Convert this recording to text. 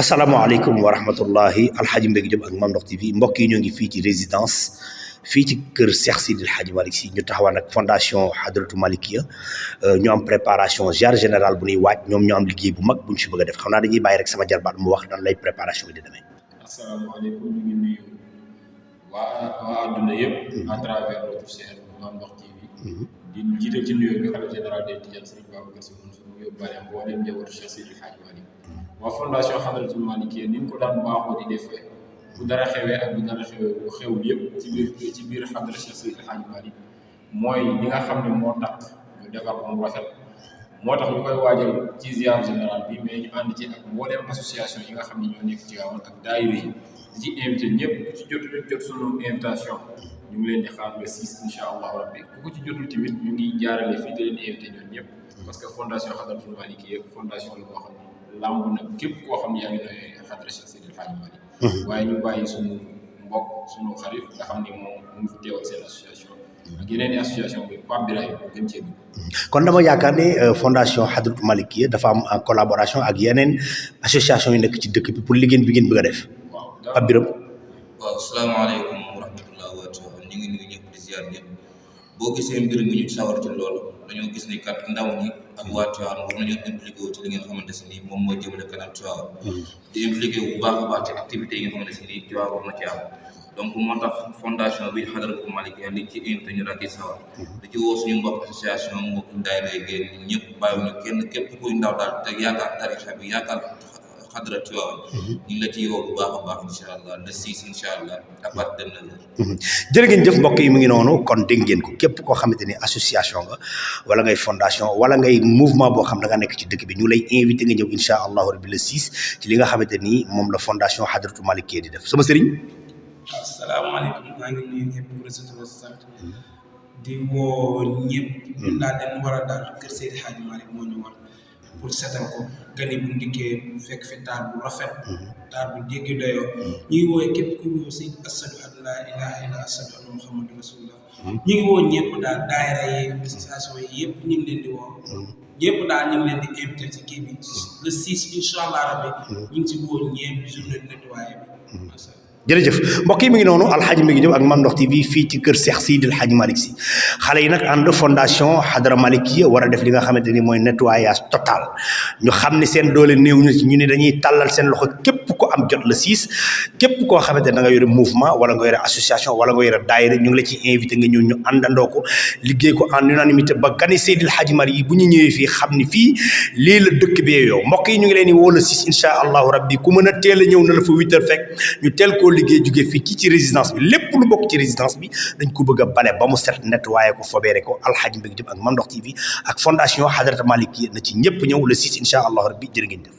asalaamaaleykum wa rahmatullahi alxaaji Mbégi Diop ak Mame Ndokh TV mbokk yi ñoo ngi fii ci résidence fii ci kër Cheikh Sidi El Hadji Malick Sy ñu taxawaan ak fondation Hadratou Malikia ñu am préparation ziar général bu ñuy waaj ñoom ñu am liggéey bu mag bu ñu fi bëgg a def xam naa dañuy bàyyi rek sama jarbaat mu wax nan lay préparation bi di demee. asalaamaaleykum ñu ngi nuyu waa adduna yëpp. à travers notre chaîne Mame Ndokh TV. di jiital ci nuyoo bi xalifa général des Tidianes Serigne Babacar Sy Mansour mu yóbbaale mboolem njabootu Cheikh Sidi El Hadji Malick. waa fondation Hadratou Malikia ni ñu ko daan baaxoo di defee bu dara xewee ak bu dara xewul yëpp ci biir xadra Cheikh Sidi El Hadji Malick mooy li nga xam ne moo tax ñu defar ko mu rafet moo tax ñu koy waajal ci ziar général bi mais ñu ànd ci ak mbooleem association yi nga xam ne ñoo nekk ci Tivaouane ak daayira yi di ci invité ñëpp ku ci jot sunu invitation ñu ngi leen di xaar le 6 incha allahu rabbi ku ko ci jotul tamit ñu ngi jaarale fii di leen invité ñoom ñëpp parce que fondation Hadratou Malikia fondation la boo xam ne lamb nag képp koo xam ne yaa ngi nooy xadra Cheikh Sidi El Hadji Malick waaye ñu bàyyi suñu mbokk suñu xarit nga xam ne moom mu ngi fi teewal seen association ak yeneen i association bi Pape Birahim gën cee dugg. kon dama yaakaar ne fondation Hadratou Malikia dafa am en collaboration ak yeneen association yu nekk ci dëkk bi pour liggéey bi ngeen bëgg a def. waaw Pape Birame. waaw salaamaaleykum wa rahmatulah wa ñu ngi nuyu ñëpp di ziar ñëpp boo gisee mbir mi ñu sawar ci loolu dañoo gis ni kat ndaw ñi ak waa Tivaouane war nañoo impliqué wu ci li nga xamante ne nii moom mooy jëmale kanam Tivaouane di impliqué wu bu baax a baax ci activités yi nga xamante ne nii Tivaouane war na ci am donc moo tax fondation bi Hadratou Malikia li ci invité ñu rek sawar da ci woo suñu mbokk association mbokk ndaay léegi ñëpp bàyyiwuñu kenn képp kuy ndaw daal te yaakaar tarixa bi yaakaar xadra Tivaouane ñu ngi la ci yow bu baax a baax incha allah le 6 incha allah à partir de 9h. jërë ngeen jëf mbokk yi mu ngi noonu kon dégg ngeen ko képp koo xamante ni association nga wala ngay fondation wala ngay mouvement boo xam da nga nekk ci dëkk bi ñu lay invité nga ñëw incha allahu rabbi le 6 ci li nga xamante ni moom la fondation Hadratou Malikia di def sama sëriñ. asalaamaaleykum maa ngi nuyu ñëpp pour sant di woo ñëpp. ñun daal dañu war a daal kër Seydi El Hadji Malick moo ñu war. pour seetal ko gani bu ndikkee fekk fi taar bu rafet taar bu jéggi doyoo ñu ngi woowe képp ku woo si asadu an laa ilaha illa asadu anna muhammadu rasulullah ñu ngi woo ñëpp daal daayira yi association yi yëpp ñu ngi leen di woo ñëpp daal ñu ngi leen di invité ci kii bi le 6 incha allah rabbi ñu ngi si woo ñëpp journée nettoyé bi jërëjëf mbokk yi mi ngi noonu alxaaji Mbégi Diop ak Mame Ndokh TV fii ci kër Cheikh Sidi El Hadji Malick Sy xale yi nag ànd fondation Hadratou Malikia war a def li nga xamante ni mooy nettoyage total ñu xam ne seen doole néew ñu ne dañuy tàllal seen loxo képp ko am jot le 6 képp koo xamante ne da nga yore mouvement wala nga yore association wala nga yore daayira ñu ngi la ciy invité nga ñëw ñu àndandoo ko liggéey ko en unanimité ba gani Seydi El Hadji Malick yi bu ñu ñëwee fii xam ni fii lii la dëkk bi yow mbokk yi ñu ngi leen di woo le 6 incha allahu rabbi ku mën a teel a ñëw na la fa 8h fekk ñu teel ko liggéey jógee fii ci résidence bi lépp lu bokk ci résidence bi dañ ko bëgg a bale ba mu set nettoyé ko fobeere ko alxaaji Mbégi Diop ak Mame Ndokh TV ak fondation Hadratou Malikia na ci ñëpp ñëw le 6 incha allah rabbi jërë ngeen jëf